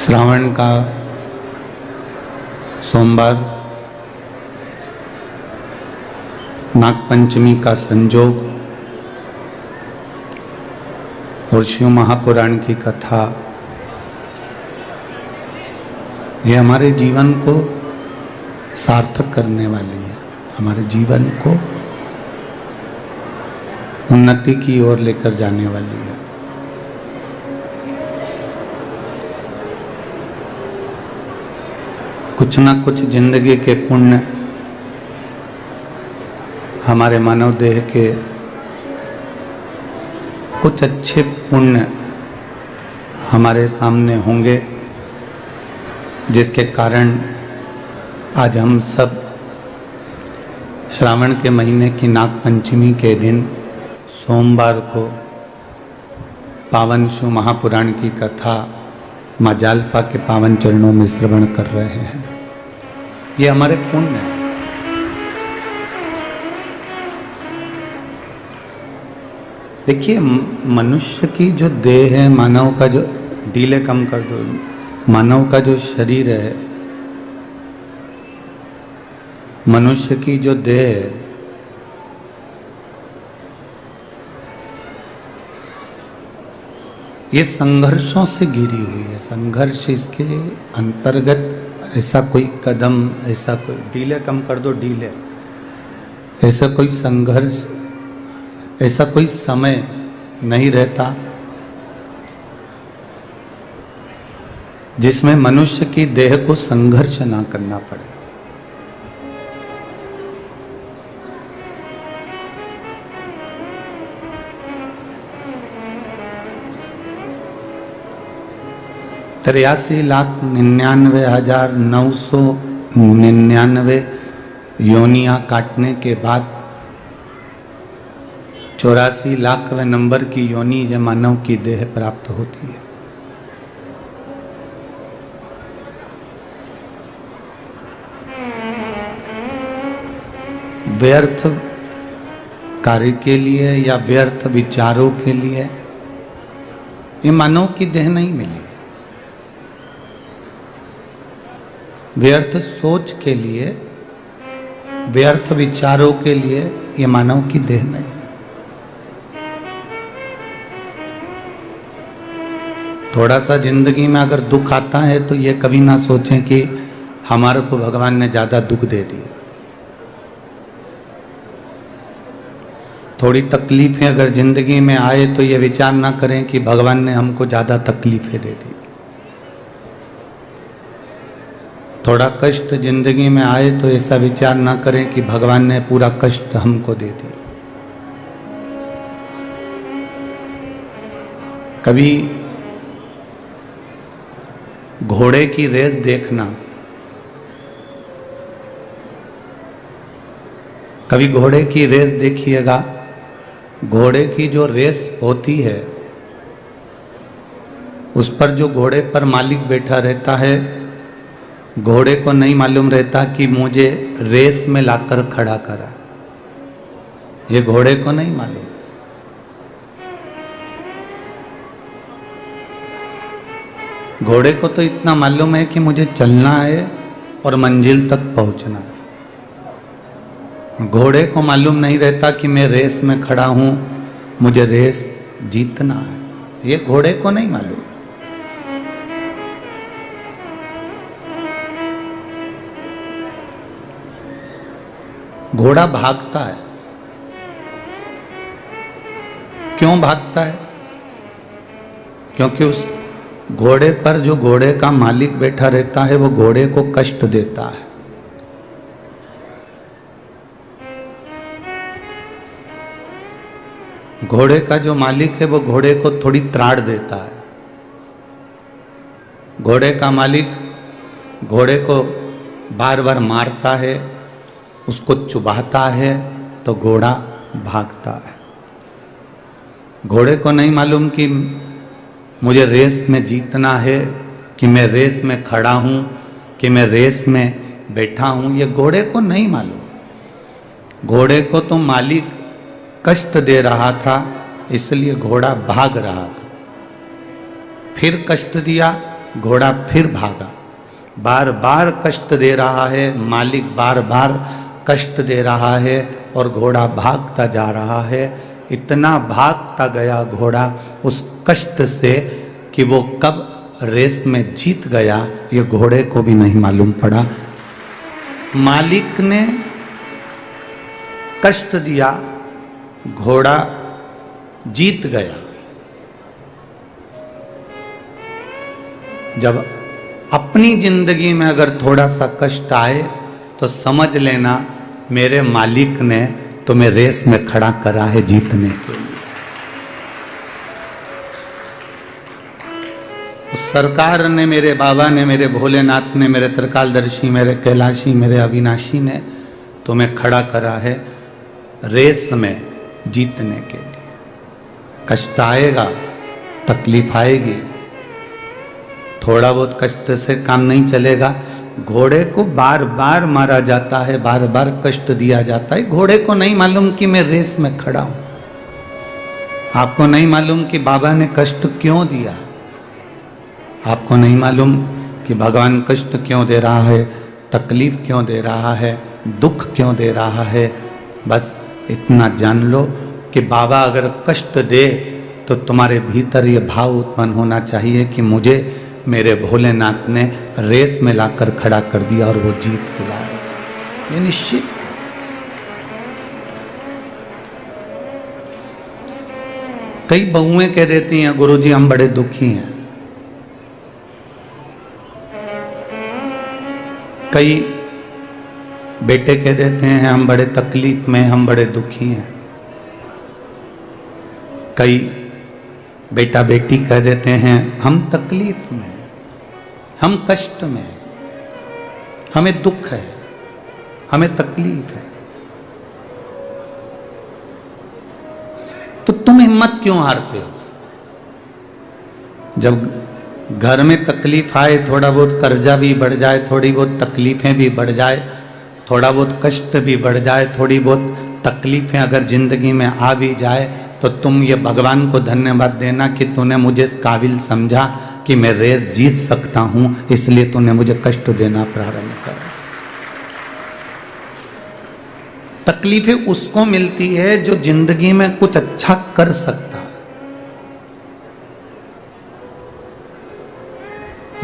श्रावण का सोमवार, नागपंचमी का संजोग और शिव महापुराण की कथा, ये हमारे जीवन को सार्थक करने वाली है, हमारे जीवन को उन्नति की ओर लेकर जाने वाली है। कुछ ना कुछ जिंदगी के पुण्य हमारे मानव देह के कुछ अच्छे पुण्य हमारे सामने होंगे, जिसके कारण आज हम सब श्रावण के महीने की नागपंचमी के दिन सोमवार को पावन शिव महापुराण की कथा माँ जालपा के पावन चरणों में श्रवण कर रहे हैं। ये हमारे पुण्य है। देखिए, मनुष्य की जो देह है, मानव का जो डीले कम कर दो, मानव का जो शरीर है, मनुष्य की जो देह है, ये संघर्षों से घिरी हुई है। संघर्ष इसके अंतर्गत ऐसा कोई कदम, ऐसा कोई डीले कम कर दो, डीले, ऐसा कोई संघर्ष, ऐसा कोई समय नहीं रहता जिसमें मनुष्य की देह को संघर्ष ना करना पड़े। तिरासी लाख 99,999 योनियां काटने के बाद 84 लाखवें नंबर की योनि जो मानव की देह प्राप्त होती है। व्यर्थ कार्य के लिए या व्यर्थ विचारों के लिए ये मानव की देह नहीं मिली। व्यर्थ सोच के लिए, व्यर्थ विचारों के लिए ये मानव की देह नहीं है। थोड़ा सा जिंदगी में अगर दुख आता है तो ये कभी ना सोचें कि हमारे को भगवान ने ज्यादा दुख दे दिया। थोड़ी तकलीफें अगर जिंदगी में आए तो ये विचार ना करें कि भगवान ने हमको ज्यादा तकलीफें दे दी। थोड़ा कष्ट जिंदगी में आए तो ऐसा विचार ना करें कि भगवान ने पूरा कष्ट हमको दे दिया। कभी घोड़े की रेस देखना, कभी घोड़े की रेस देखिएगा। घोड़े की जो रेस होती है उस पर जो घोड़े पर मालिक बैठा रहता है, घोड़े को नहीं मालूम रहता कि मुझे रेस में लाकर खड़ा करा। ये घोड़े को नहीं मालूम। घोड़े को तो इतना मालूम है कि मुझे चलना है और मंजिल तक पहुंचना है। घोड़े को मालूम नहीं रहता कि मैं रेस में खड़ा हूं, मुझे रेस जीतना है। ये घोड़े को नहीं मालूम। घोड़ा भागता है। क्यों भागता है? क्योंकि उस घोड़े पर जो घोड़े का मालिक बैठा रहता है वो घोड़े को कष्ट देता है। घोड़े का जो मालिक है वो घोड़े को थोड़ी त्राड़ देता है। घोड़े का मालिक घोड़े को बार बार मारता है, उसको चुभाता है तो घोड़ा भागता है। घोड़े को नहीं मालूम कि मुझे रेस में जीतना है, कि मैं रेस में खड़ा हूं, कि मैं रेस में बैठा हूं। ये घोड़े को नहीं मालूम। घोड़े को तो मालिक कष्ट दे रहा था, इसलिए घोड़ा भाग रहा था। फिर कष्ट दिया, घोड़ा फिर भागा। बार बार कष्ट दे रहा है मालिक, बार बार कष्ट दे रहा है और घोड़ा भागता जा रहा है। इतना भागता गया घोड़ा उस कष्ट से कि वो कब रेस में जीत गया ये घोड़े को भी नहीं मालूम पड़ा। मालिक ने कष्ट दिया, घोड़ा जीत गया। जब अपनी जिंदगी में अगर थोड़ा सा कष्ट आए तो समझ लेना मेरे मालिक ने तुम्हें रेस में खड़ा करा है जीतने के लिए। उस सरकार ने, मेरे बाबा ने, मेरे भोलेनाथ ने, मेरे त्रिकालदर्शी, मेरे कैलाशी, मेरे अविनाशी ने तुम्हें खड़ा करा है रेस में जीतने के लिए। कष्ट आएगा, तकलीफ आएगी, थोड़ा बहुत कष्ट से काम नहीं चलेगा। घोड़े को बार बार मारा जाता है, बार बार कष्ट दिया जाता है। घोड़े को नहीं मालूम कि मैं रेस में खड़ा हूं। आपको नहीं मालूम कि बाबा ने कष्ट क्यों दिया, आपको नहीं मालूम कि भगवान कष्ट क्यों दे रहा है, तकलीफ क्यों दे रहा है, दुख क्यों दे रहा है। बस इतना जान लो कि बाबा अगर कष्ट दे तो तुम्हारे भीतर ये भाव उत्पन्न होना चाहिए कि मुझे मेरे भोलेनाथ ने रेस में लाकर खड़ा कर दिया और वो जीत दिलाया। ये निश्चित। कई बहुएं कह देती हैं गुरुजी हम बड़े दुखी हैं, कई बेटे कह देते हैं हम बड़े तकलीफ में, हम बड़े दुखी हैं। कई बेटा बेटी कह देते हैं हम तकलीफ में, हम कष्ट में, हमें दुख है, हमें तकलीफ है। तो तुम हिम्मत क्यों हारते हो? जब घर में तकलीफ आए, थोड़ा बहुत कर्जा भी बढ़ जाए, थोड़ी बहुत तकलीफें भी बढ़ जाए, थोड़ा बहुत कष्ट भी बढ़ जाए, थोड़ी बहुत तकलीफें अगर जिंदगी में आ भी जाए, तो तुम ये भगवान को धन्यवाद देना कि तूने मुझे इस काबिल समझा कि मैं रेस जीत सकता हूं, इसलिए तूने मुझे कष्ट देना प्रारंभ करा। तकलीफें उसको मिलती है जो जिंदगी में कुछ अच्छा कर सकता है,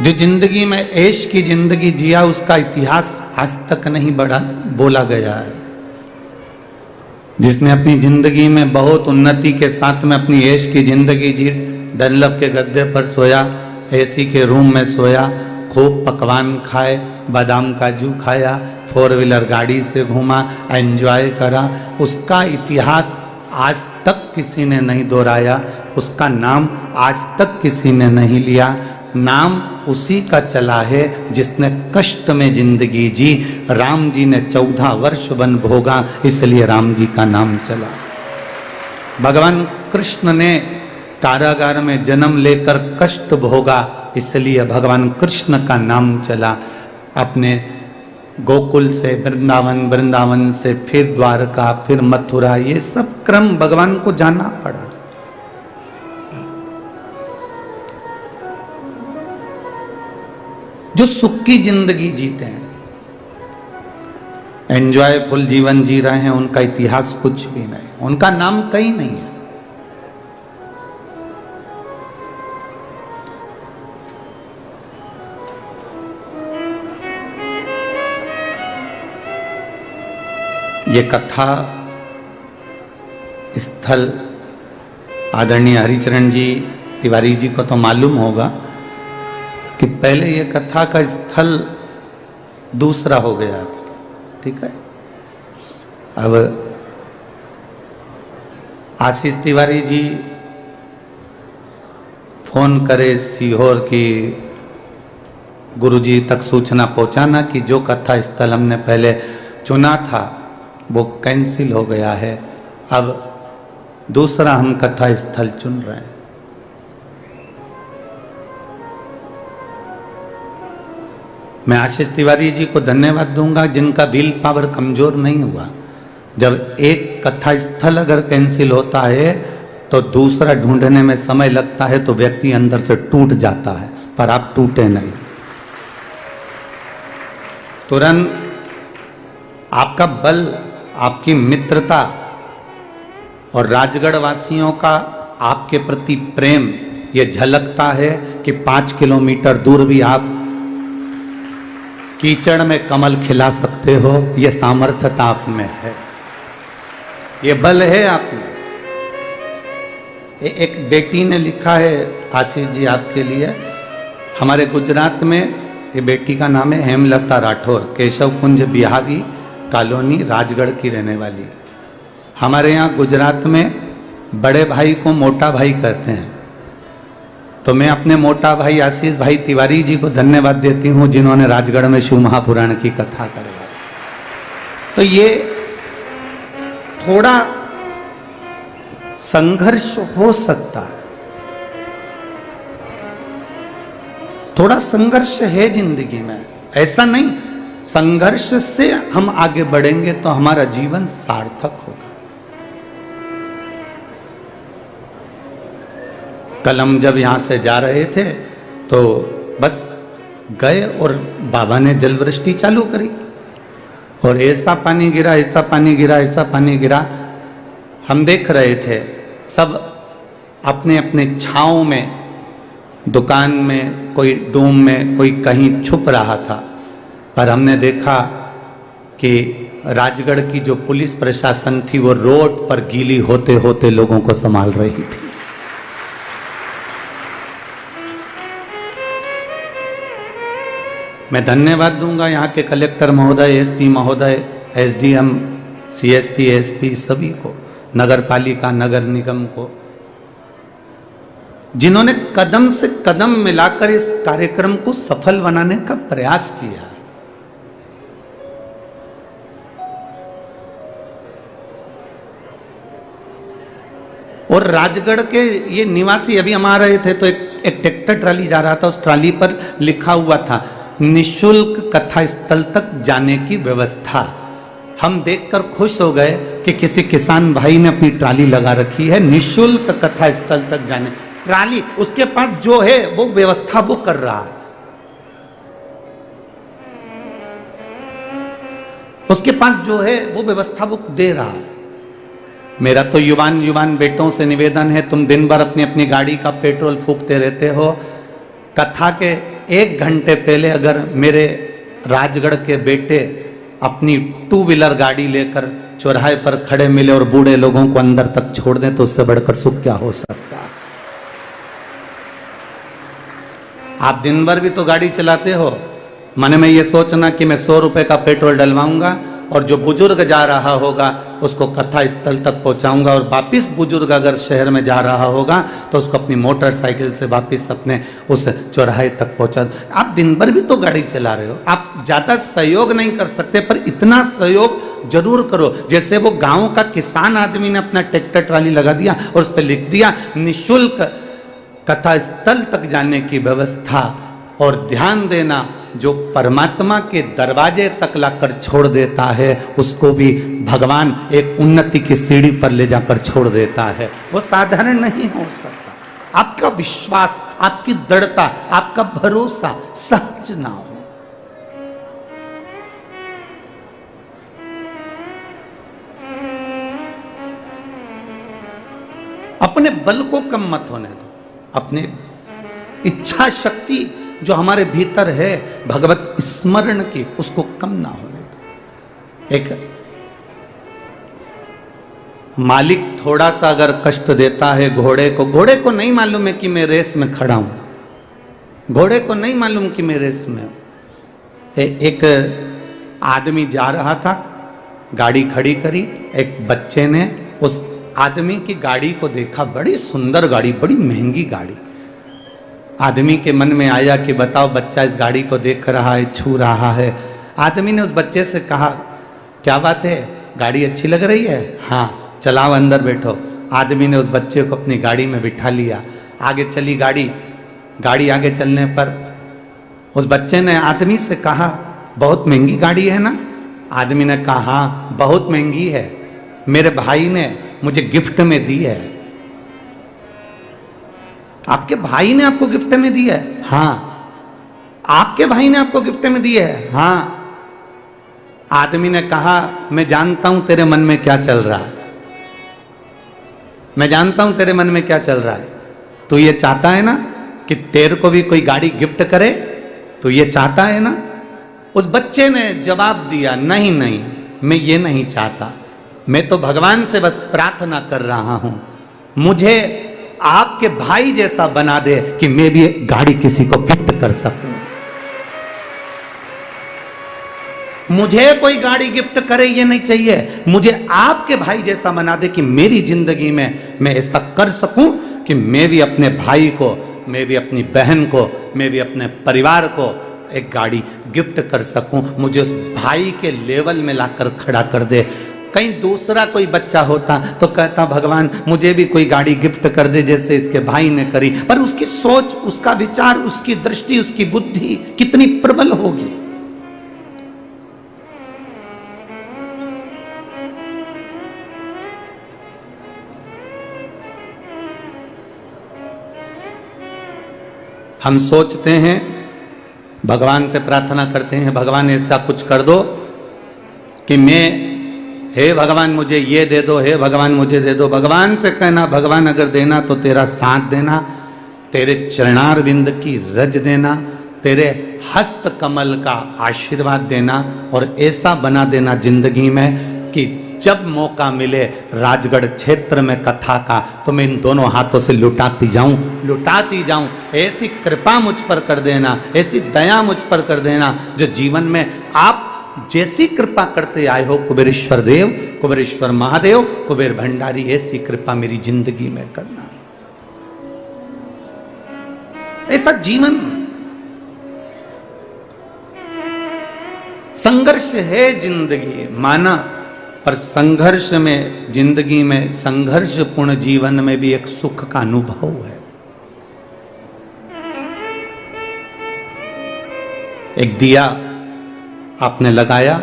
जो जिंदगी में ऐश की जिंदगी जिया, उसका इतिहास आज तक नहीं बढ़ा बोला गया है। जिसने अपनी जिंदगी में बहुत उन्नति के साथ में अपनी ऐश की जिंदगी जी, डनलप के गद्दे पर सोया, एसी के रूम में सोया, खूब पकवान खाए, बादाम काजू खाया, 4 व्हीलर गाड़ी से घूमा, एंजॉय करा, उसका इतिहास आज तक किसी ने नहीं दोहराया, उसका नाम आज तक किसी ने नहीं लिया। नाम उसी का चला है जिसने कष्ट में जिंदगी जी। राम जी ने 14 वर्ष वन भोगा, इसलिए राम जी का नाम चला। भगवान कृष्ण ने कारागार में जन्म लेकर कष्ट भोगा, इसलिए भगवान कृष्ण का नाम चला। अपने गोकुल से वृंदावन, वृंदावन से फिर द्वारका, फिर मथुरा, ये सब क्रम भगवान को जाना पड़ा। जो सुख की जिंदगी जीते हैं, एंजॉयफुल जीवन जी रहे हैं, उनका इतिहास कुछ भी नहीं, उनका नाम कहीं नहीं है। ये कथा स्थल आदरणीय हरिचरण जी तिवारी जी को तो मालूम होगा कि पहले ये कथा का स्थल दूसरा हो गया था, ठीक है। अब आशीष तिवारी जी फोन करे सीहोर की गुरुजी तक सूचना पहुंचाना कि जो कथा स्थल हमने पहले चुना था वो कैंसिल हो गया है, अब दूसरा हम कथा स्थल चुन रहे हैं। मैं आशीष तिवारी जी को धन्यवाद दूंगा जिनका विल पावर कमजोर नहीं हुआ। जब एक कथा स्थल अगर कैंसिल होता है तो दूसरा ढूंढने में समय लगता है, तो व्यक्ति अंदर से टूट जाता है, पर आप टूटे नहीं। तुरंत आपका बल, आपकी मित्रता और राजगढ़ वासियों का आपके प्रति प्रेम ये झलकता है कि 5 किलोमीटर दूर भी आप कीचड़ में कमल खिला सकते हो। ये सामर्थ्यता आप में है, ये बल है आप में। एक बेटी ने लिखा है, आशीष जी आपके लिए, हमारे गुजरात में ये बेटी का नाम है हेमलता राठौर, केशव कुंज बिहारी कॉलोनी राजगढ़ की रहने वाली। हमारे यहाँ गुजरात में बड़े भाई को मोटा भाई कहते हैं, तो मैं अपने मोटा भाई आशीष भाई तिवारी जी को धन्यवाद देती हूँ जिन्होंने राजगढ़ में शिव महापुराण की कथा करवाई। तो ये थोड़ा संघर्ष हो सकता है, थोड़ा संघर्ष है जिंदगी में, ऐसा नहीं। संघर्ष से हम आगे बढ़ेंगे तो हमारा जीवन सार्थक होगा। कल हम जब यहां से जा रहे थे तो बस गए और बाबा ने जल वृष्टि चालू करी और ऐसा पानी गिरा, ऐसा पानी गिरा, ऐसा पानी गिरा। हम देख रहे थे सब अपने अपने छांव में, दुकान में, कोई डूम में, कोई कहीं छुप रहा था। पर हमने देखा कि राजगढ़ की जो पुलिस प्रशासन थी वो रोड पर गीली होते होते लोगों को संभाल रही थी। मैं धन्यवाद दूंगा यहाँ के कलेक्टर महोदय, एसपी महोदय, एसडीएम, सीएसपी, एसपी सभी को, नगर पालिका, नगर निगम को, जिन्होंने कदम से कदम मिलाकर इस कार्यक्रम को सफल बनाने का प्रयास किया। और राजगढ़ के ये निवासी अभी हम आ रहे थे तो एक ट्रैक्टर ट्राली जा रहा था, उस ट्राली पर लिखा हुआ था निशुल्क कथा स्थल तक जाने की व्यवस्था। हम देखकर खुश हो गए कि किसी किसान भाई ने अपनी ट्राली लगा रखी है, निशुल्क कथा स्थल तक जाने। ट्राली उसके पास जो है वो व्यवस्था वो कर रहा है, उसके पास जो है वो व्यवस्था वो दे रहा है। मेरा तो युवान बेटों से निवेदन है, तुम दिन भर अपनी अपनी गाड़ी का पेट्रोल फूकते रहते हो। कथा के 1 घंटे पहले अगर मेरे राजगढ़ के बेटे अपनी 2 व्हीलर गाड़ी लेकर चौराहे पर खड़े मिले और बूढ़े लोगों को अंदर तक छोड़ दें तो उससे बढ़कर सुख क्या हो सकता है। आप दिन भर भी तो गाड़ी चलाते हो, मन में ये सोचना कि मैं 100 रुपए का पेट्रोल डलवाऊंगा और जो बुजुर्ग जा रहा होगा उसको कथा स्थल तक पहुंचाऊंगा, और वापिस बुजुर्ग अगर शहर में जा रहा होगा तो उसको अपनी मोटरसाइकिल से वापिस अपने उस चौराहे तक पहुंचा। आप दिन भर भी तो गाड़ी चला रहे हो, आप ज्यादा सहयोग नहीं कर सकते पर इतना सहयोग जरूर करो। जैसे वो गांव का किसान आदमी ने अपना ट्रैक्टर ट्राली लगा दिया और उस पर लिख दिया निःशुल्क कथा स्थल तक जाने की व्यवस्था। और ध्यान देना, जो परमात्मा के दरवाजे तक लाकर छोड़ देता है उसको भी भगवान एक उन्नति की सीढ़ी पर ले जाकर छोड़ देता है। वो साधारण नहीं हो सकता। आपका विश्वास, आपकी दृढ़ता, आपका भरोसा सहज ना हो। अपने बल को कम मत होने दो, अपने इच्छा शक्ति जो हमारे भीतर है भगवत स्मरण की उसको कम ना होने दो। एक मालिक थोड़ा सा अगर कष्ट देता है घोड़े को नहीं मालूम है कि मैं रेस में खड़ा हूं, घोड़े को नहीं मालूम कि मैं रेस में हूं। एक आदमी जा रहा था, गाड़ी खड़ी करी, एक बच्चे ने उस आदमी की गाड़ी को देखा, बड़ी सुंदर गाड़ी, बड़ी महंगी गाड़ी। आदमी के मन में आया कि बताओ, बच्चा इस गाड़ी को देख रहा है, छू रहा है। आदमी ने उस बच्चे से कहा, क्या बात है, गाड़ी अच्छी लग रही है? हाँ, चलाओ, अंदर बैठो। आदमी ने उस बच्चे को अपनी गाड़ी में बिठा लिया, आगे चली गाड़ी। गाड़ी आगे चलने पर उस बच्चे ने आदमी से कहा, बहुत महंगी गाड़ी है ना? आदमी ने कहा, हाँ बहुत महंगी है, मेरे भाई ने मुझे गिफ्ट में दी है। आपके भाई ने आपको गिफ्ट में दिया है? हाँ। आपके भाई ने आपको गिफ्ट में दिया है? हाँ। आदमी ने कहा मैं जानता हूं तेरे मन में क्या चल रहा है, मैं जानता हूं तेरे मन में क्या चल रहा है। तू ये चाहता है ना कि तेरे को भी कोई गाड़ी गिफ्ट करे? तो ये चाहता है ना? उस बच्चे ने जवाब दिया, नहीं नहीं, मैं ये नहीं चाहता, मैं तो भगवान से बस प्रार्थना कर रहा हूं, मुझे आपके भाई जैसा बना दे कि मैं भी गाड़ी किसी को गिफ्ट कर सकूं। मुझे कोई गाड़ी गिफ्ट करे ये नहीं चाहिए, मुझे आपके भाई जैसा बना दे कि मेरी जिंदगी में मैं ऐसा कर सकूं कि मैं भी अपने भाई को, मैं भी अपनी बहन को, मैं भी अपने परिवार को एक गाड़ी गिफ्ट कर सकूं। मुझे उस भाई के लेवल में लाकर खड़ा कर दे। कहीं दूसरा कोई बच्चा होता तो कहता भगवान मुझे भी कोई गाड़ी गिफ्ट कर दे जैसे इसके भाई ने करी। पर उसकी सोच, उसका विचार, उसकी दृष्टि, उसकी बुद्धि कितनी प्रबल होगी। हम सोचते हैं, भगवान से प्रार्थना करते हैं, भगवान ऐसा कुछ कर दो कि मैं, हे भगवान मुझे ये दे दो, हे भगवान मुझे दे दो। भगवान से कहना, भगवान अगर देना तो तेरा साथ देना, तेरे चरणार बिंद की रज देना, तेरे हस्त कमल का आशीर्वाद देना, और ऐसा बना देना जिंदगी में कि जब मौका मिले राजगढ़ क्षेत्र में कथा का तो मैं इन दोनों हाथों से लुटाती जाऊं। ऐसी कृपा मुझ पर कर देना, ऐसी दया मुझ पर कर देना जो जीवन में आप जैसी कृपा करते आए हो, कुबेरेश्वर देव, कुबेरेश्वर महादेव, कुबेर भंडारी, ऐसी कृपा मेरी जिंदगी में करना। ऐसा जीवन, संघर्ष है जिंदगी माना, पर संघर्ष में, जिंदगी में संघर्षपूर्ण जीवन में भी एक सुख का अनुभव है। एक दिया आपने लगाया,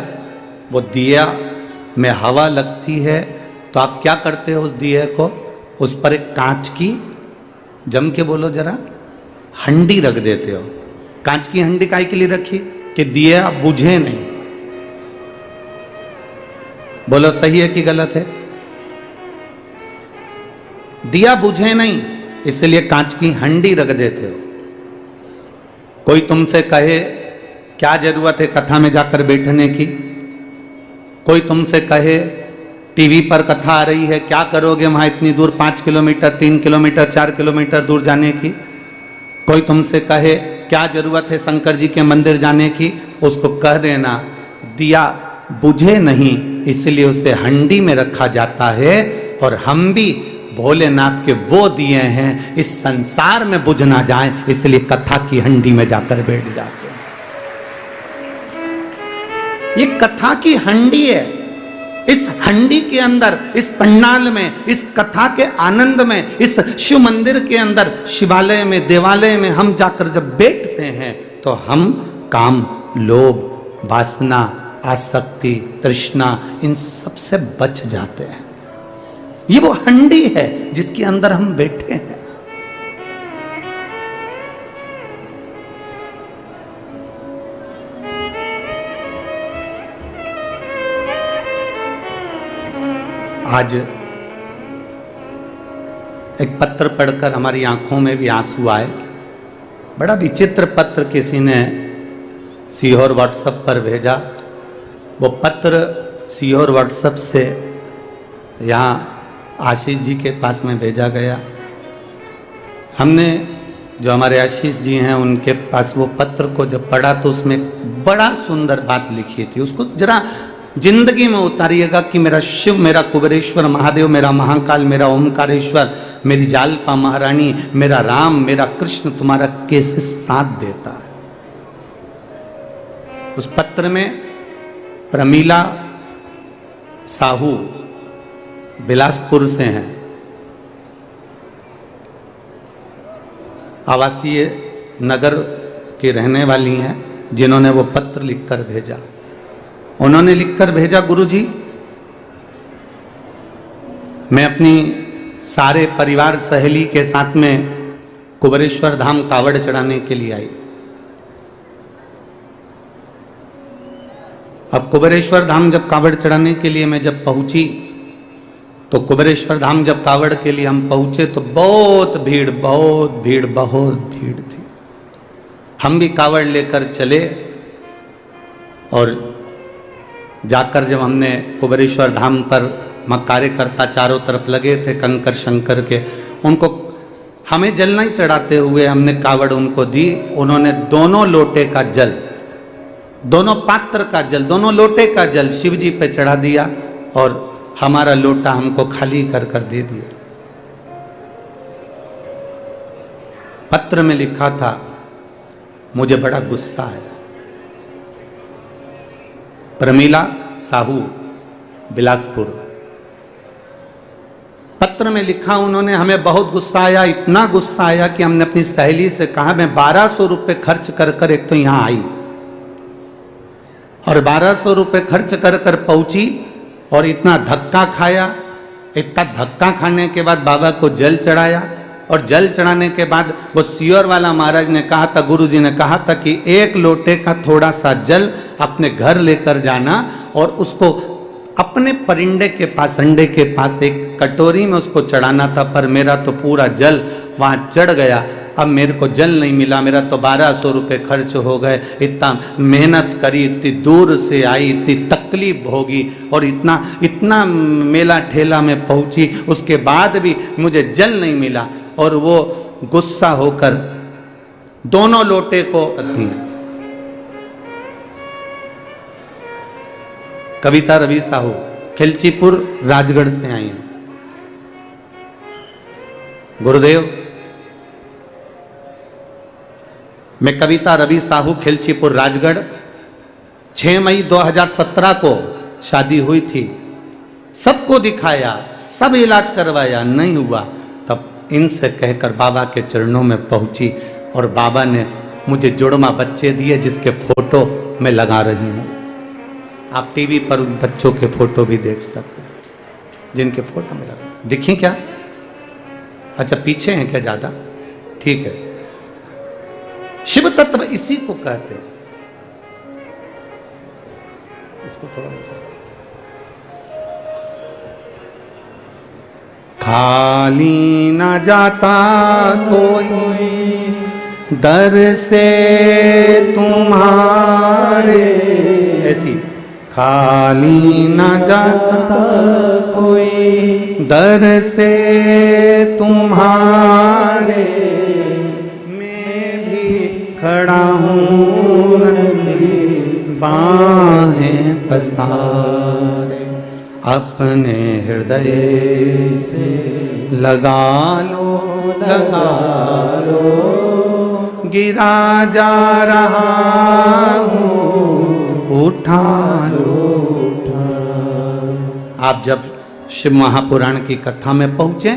वो दिया में हवा लगती है तो आप क्या करते हो? उस दिए को, उस पर एक कांच की, जम के बोलो जरा, हंडी रख देते हो। कांच की हंडी काहे के लिए रखी? कि दिया बुझे नहीं। बोलो सही है कि गलत है? दिया बुझे नहीं, इसलिए कांच की हंडी रख देते हो। कोई तुमसे कहे क्या जरूरत है कथा में जाकर बैठने की, कोई तुमसे कहे टीवी पर कथा आ रही है, क्या करोगे वहां इतनी दूर, 5 किलोमीटर, 3 किलोमीटर, 4 किलोमीटर दूर जाने की। कोई तुमसे कहे क्या जरूरत है शंकर जी के मंदिर जाने की, उसको कह देना दिया बुझे नहीं, इसलिए उसे हंडी में रखा जाता है। और हम भी भोलेनाथ के वो दिए हैं, इस संसार में बुझ ना जाए, इसलिए कथा की हंडी में जाकर बैठ जाते हैं। ये कथा की हंडी है। इस हंडी के अंदर, इस पंडाल में, इस कथा के आनंद में, इस शिव मंदिर के अंदर, शिवालय में, देवालय में हम जाकर जब बैठते हैं तो हम काम, लोभ, वासना, आसक्ति, तृष्णा, इन सब से बच जाते हैं। ये वो हंडी है जिसके अंदर हम बैठे हैं। आज एक पत्र पढ़कर हमारी आंखों में भी आंसू आए। बड़ा विचित्र पत्र किसी ने सीहोर व्हाट्सएप पर भेजा। वो पत्र सीहोर व्हाट्सएप से यहाँ आशीष जी के पास में भेजा गया। हमने, जो हमारे आशीष जी हैं, उनके पास वो पत्र को जब पढ़ा तो उसमें बड़ा सुंदर बात लिखी थी। उसको जरा जिंदगी में उतारिएगा कि मेरा शिव, मेरा कुबेरेश्वर महादेव, मेरा महाकाल, मेरा ओमकारेश्वर, मेरी जालपा महारानी, मेरा राम, मेरा कृष्ण तुम्हारा कैसे साथ देता है। उस पत्र में प्रमीला साहू बिलासपुर से हैं, आवासीय नगर की रहने वाली हैं, जिन्होंने वो पत्र लिखकर भेजा। उन्होंने लिखकर भेजा, गुरुजी मैं अपनी सारे परिवार सहेली के साथ में कुबेरेश्वर धाम कावड़ चढ़ाने के लिए आई। अब कुबेरेश्वर धाम जब कावड़ चढ़ाने के लिए मैं जब पहुंची, तो कुबेरेश्वर धाम जब कावड़ के लिए हम पहुंचे तो बहुत भीड़ थी। हम भी कावड़ लेकर चले और जाकर जब हमने कुबेरेश्वर धाम पर कार्यकर्ता चारों तरफ लगे थे कंकर शंकर के, उनको हमें जल नहीं चढ़ाते हुए हमने कावड़ उनको दी। उन्होंने दोनों लोटे का जल, दोनों पात्र का जल, दोनों लोटे का जल शिव जी पे चढ़ा दिया और हमारा लोटा हमको खाली कर कर दे दिया। पत्र में लिखा था, मुझे बड़ा गुस्सा आया। प्रमीला साहू, बिलासपुर। पत्र में लिखा उन्होंने, हमें बहुत गुस्सा आया, इतना गुस्सा आया कि हमने अपनी सहेली से कहा, मैं 1200 रुपये खर्च कर कर एक तो यहां आई और 1200 रुपये खर्च कर कर पहुंची और इतना धक्का खाया। इतना धक्का खाने के बाद बाबा को जल चढ़ाया और जल चढ़ाने के बाद वो सियोर वाला महाराज ने कहा था, गुरु जी ने कहा था कि एक लोटे का थोड़ा सा जल अपने घर लेकर जाना और उसको अपने परिंदे के पास, अंडे के पास एक कटोरी में उसको चढ़ाना था। पर मेरा तो पूरा जल वहां चढ़ गया, अब मेरे को जल नहीं मिला, मेरा तो 1200 रुपये खर्च हो गए। इतना मेहनत करी, इतनी दूर से आई, इतनी तकलीफ भोगी और इतना मेला ठेला में पहुंची, उसके बाद भी मुझे जल नहीं मिला। और वो गुस्सा होकर दोनों लोटे को दिए। कविता रवि साहू खिलचीपुर राजगढ़ से आई हैं। गुरुदेव, मैं कविता रवि साहू खिलचीपुर राजगढ़, 6 मई 2017 को शादी हुई थी। सबको दिखाया, सब इलाज करवाया, नहीं हुआ। तब इनसे कहकर बाबा के चरणों में पहुंची और बाबा ने मुझे जुड़वा बच्चे दिए जिसके फोटो मैं लगा रही हूं। आप टीवी पर उन बच्चों के फोटो भी देख सकते हैं जिनके फोटो में लगा। दिखी क्या? अच्छा, पीछे हैं क्या ज्यादा? ठीक है। शिव तत्व इसी को कहते हैं। इसको थोड़ा खाली न जाता कोई दर से तुम्हारे, ऐसी खाली न जाता कोई दर से तुम्हारे, मैं भी खड़ा हूँ बाहें पसारे, अपने हृदय से लगा लो, गिरा जा रहा हूँ, उठा लो, आप जब शिव महापुराण की कथा में पहुंचे,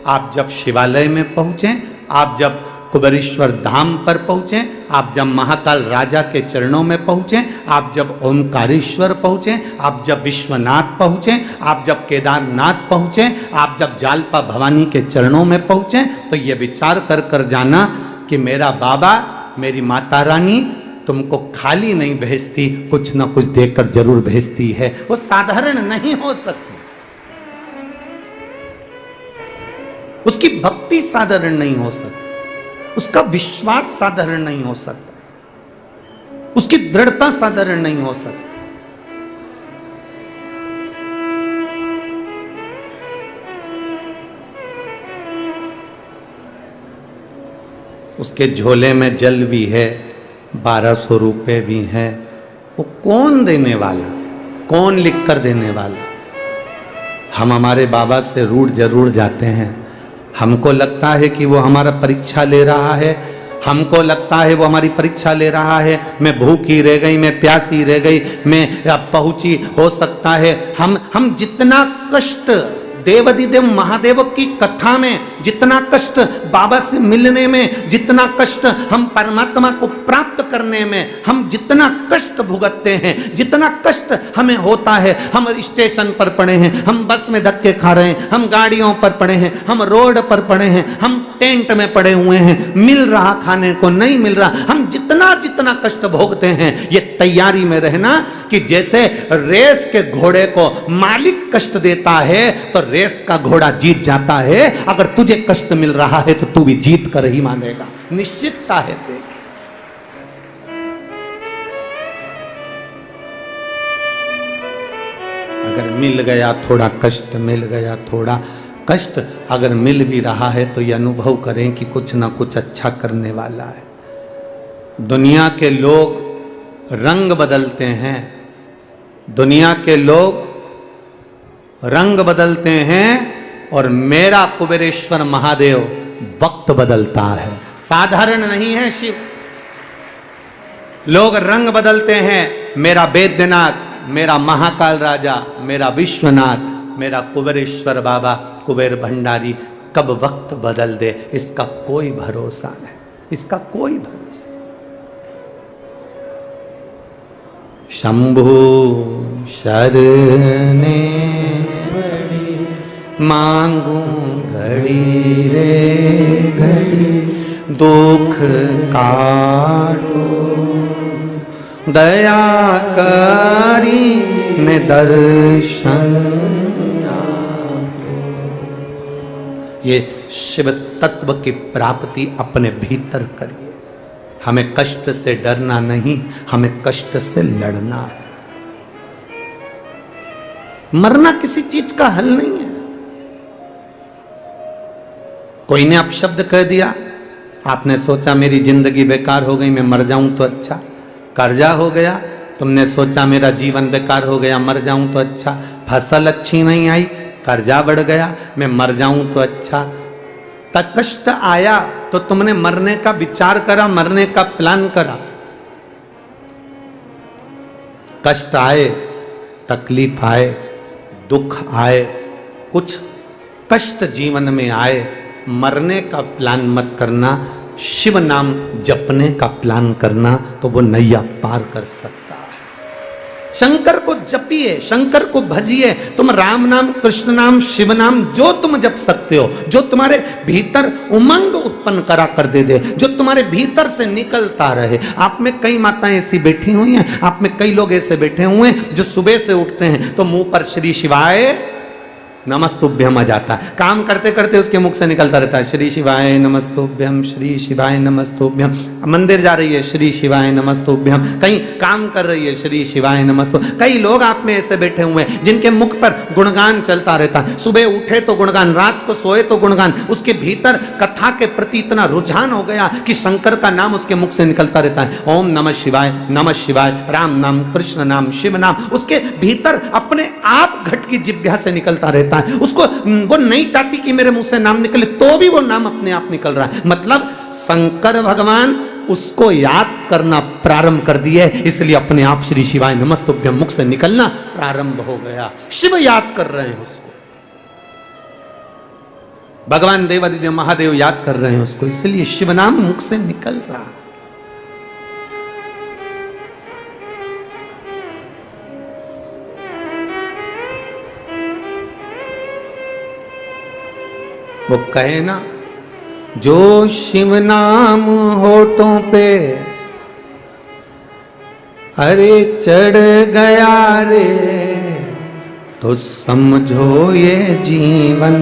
आप जब शिवालय में पहुंचे, आप जब कुबेरेश्वर धाम पर पहुंचे, आप जब महाकाल राजा के चरणों में पहुंचे, आप जब ओंकारेश्वर पहुंचे, आप जब विश्वनाथ पहुंचे, आप जब केदारनाथ पहुंचे, आप जब जालपा भवानी के चरणों में पहुंचे, तो ये विचार कर कर जाना कि मेरा बाबा, मेरी माता रानी तुमको खाली नहीं भेजती, कुछ ना कुछ देकर जरूर भेजती है। वो साधारण नहीं हो सकती, उसकी भक्ति साधारण नहीं हो सकती, उसका विश्वास साधारण नहीं हो सकता, उसकी दृढ़ता साधारण नहीं हो सकती। उसके झोले में जल भी है, 1200 रुपए भी हैं। वो कौन देने वाला, कौन लिख कर देने वाला? हम हमारे बाबा से रूठ जरूर जाते हैं। हमको लगता है कि वो हमारा परीक्षा ले रहा है, हमको लगता है वो हमारी परीक्षा ले रहा है। मैं भूखी रह गई, मैं प्यासी रह गई, मैं अब पहुंची, हो सकता है हम जितना कष्ट देवाधिदेव महादेव की कथा में जितना कष्ट बाबा से मिलने में, जितना कष्ट हम परमात्मा को प्राप्त करने में, हम जितना कष्ट भुगतते हैं, जितना कष्ट हमें होता है, हम स्टेशन पर पड़े हैं, हम बस में धक्के खा रहे हैं, हम गाड़ियों पर पड़े हैं, हम रोड पर पड़े हैं, हम टेंट में पड़े हुए हैं, मिल रहा खाने को नहीं मिल रहा, हम जितना जितना कष्ट भोगते हैं, ये तैयारी में रहना कि जैसे रेस के घोड़े को मालिक कष्ट देता है तो रेस का घोड़ा जीत जाता है। अगर तुझे कष्ट मिल रहा है तो तू भी जीत कर ही मानेगा, निश्चितता है तेरी। अगर मिल गया थोड़ा कष्ट, मिल गया थोड़ा कष्ट, अगर मिल भी रहा है तो यह अनुभव करें कि कुछ ना कुछ अच्छा करने वाला है। दुनिया के लोग रंग बदलते हैं, दुनिया के लोग रंग बदलते हैं और मेरा कुबेरेश्वर महादेव वक्त बदलता है, साधारण नहीं है शिव। लोग रंग बदलते हैं, मेरा वैद्यनाथ, मेरा महाकाल राजा, मेरा विश्वनाथ, मेरा कुबेरेश्वर बाबा, कुबेर भंडारी कब वक्त बदल दे इसका कोई भरोसा नहीं, इसका कोई भरोसा। शंभु शरणे मांगू घड़ी रे घड़ी, दुख काटो दया करी ने दर्शन। ये शिव तत्व की प्राप्ति अपने भीतर करिए। हमें कष्ट से डरना नहीं, हमें कष्ट से लड़ना है। मरना किसी चीज का हल नहीं है। कोई ने अपशब्द कह दिया, आपने सोचा मेरी जिंदगी बेकार हो गई, मैं मर जाऊं तो अच्छा। कर्जा हो गया, तुमने सोचा मेरा जीवन बेकार हो गया, मर जाऊं तो अच्छा। फसल अच्छी नहीं आई, कर्जा बढ़ गया, मैं मर जाऊं तो अच्छा। तक कष्ट आया तो तुमने मरने का विचार करा, मरने का प्लान करा। कष्ट आए, तकलीफ आए, दुख आए, कुछ कष्ट जीवन में आए, मरने का प्लान मत करना, शिव नाम जपने का प्लान करना, तो वो नैया पार कर सकता है। शंकर को जपिए, शंकर को भजिए। तुम राम नाम, कृष्ण नाम, शिव नाम जो तुम जप सकते हो, जो तुम्हारे भीतर उमंग उत्पन्न करा कर दे, जो तुम्हारे भीतर से निकलता रहे। आप में कई माताएं ऐसी बैठी हुई हैं, आप में कई लोग ऐसे बैठे हुए हैं जो सुबह से उठते हैं तो मुंह पर श्री शिवाय नमस्तुभ्यम आ जाता है। काम करते करते उसके मुख से निकलता रहता है श्री शिवाय नमस्तुभ्यम, श्री शिवाय नमस्तुभ्यम। मंदिर जा रही है, श्री शिवाय नमस्तुभ्यम। कहीं काम कर रही है, श्री शिवाय नमस्तु। कई लोग आप में ऐसे बैठे हुए हैं जिनके मुख पर गुणगान चलता रहता है। सुबह उठे तो गुणगान, रात को सोए तो गुणगान। उसके भीतर कथा के प्रति इतना रुझान हो गया कि शंकर का नाम उसके मुख से निकलता रहता है। ओम नमः शिवाय, नमः शिवाय, राम नाम, कृष्ण नाम, शिव नाम उसके भीतर अपने आप घट की जिह्वा से निकलता रहता है। उसको वो नहीं चाहती कि मेरे मुंह से नाम निकले, तो भी वो नाम अपने आप निकल रहा है। मतलब शंकर भगवान उसको याद करना प्रारंभ कर दिए, इसलिए अपने आप श्री शिवाय नमस्तुभ्यम मुख से निकलना प्रारंभ हो गया। शिव याद कर रहे हैं उसको, भगवान देवाधिदेव महादेव याद कर रहे हैं उसको, इसलिए शिव नाम मुख से निकल रहा है। वो कहे ना, जो शिव नाम होठों पे अरे चढ़ गया रे, तो समझो ये जीवन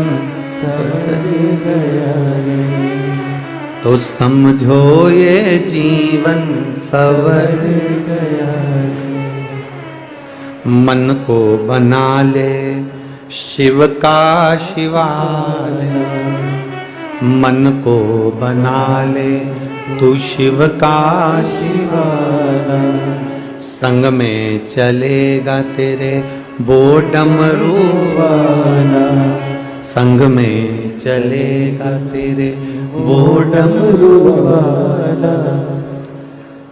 सवर गया रे, तो समझो ये जीवन सवर गया रे। मन को बना ले शिव का शिवालय, मन को बना ले तू शिव का शिवालय। संग में चलेगा तेरे वो डमरू वाला, संग में चलेगा तेरे वो डमरू वाला।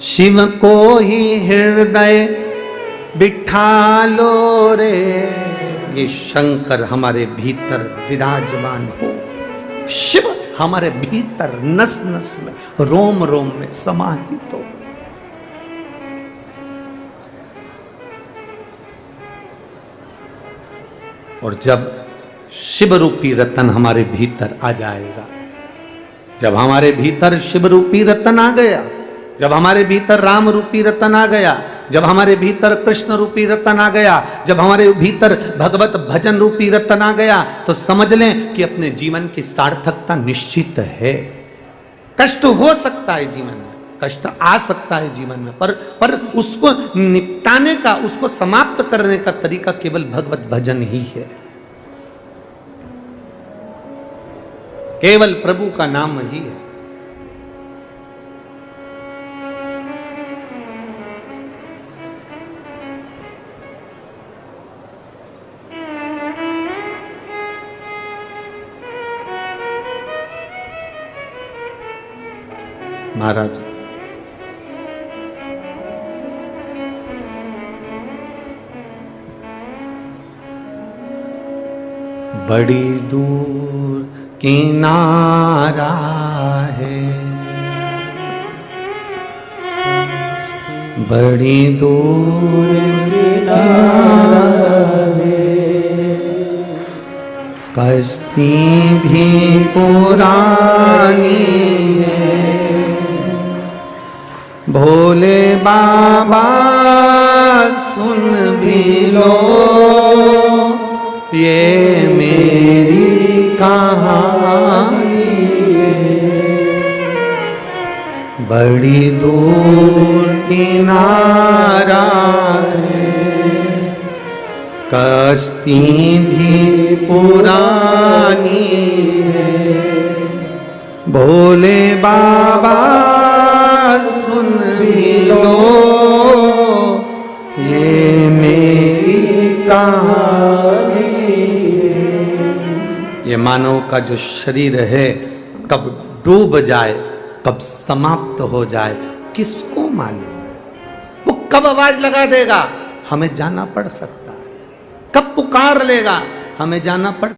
शिव को ही हृदय बिठा लो रे, ये शंकर हमारे भीतर विराजमान हो, शिव हमारे भीतर नस नस में, रोम रोम में समाहित हो। और जब शिव रूपी रतन हमारे भीतर आ जाएगा, जब हमारे भीतर शिव रूपी रतन आ गया, जब हमारे भीतर राम रूपी रतन आ गया, जब हमारे भीतर कृष्ण रूपी रतन आ गया, जब हमारे भीतर भगवत भजन रूपी रतन आ गया, तो समझ लें कि अपने जीवन की सार्थकता निश्चित है। कष्ट हो सकता है जीवन में, कष्ट आ सकता है जीवन में, पर उसको निपटाने का, उसको समाप्त करने का तरीका केवल भगवत भजन ही है। केवल प्रभु का नाम ही है। महाराज बड़ी दूर किनारा है, बड़ी दूर किनारा है, कश्ती भी पुरानी है, भोले बाबा सुन भी लो ये मेरी कहानी है, बड़ी दूर किनारा है, कश्ती भी पुरानी है, भोले बाबा सुन भी लो ये मेरी कहानी है। ये मानव का जो शरीर है कब डूब जाए, कब समाप्त हो जाए, किसको मालूम? वो कब आवाज लगा देगा, हमें जाना पड़ सकता है। कब पुकार लेगा, हमें जाना पड़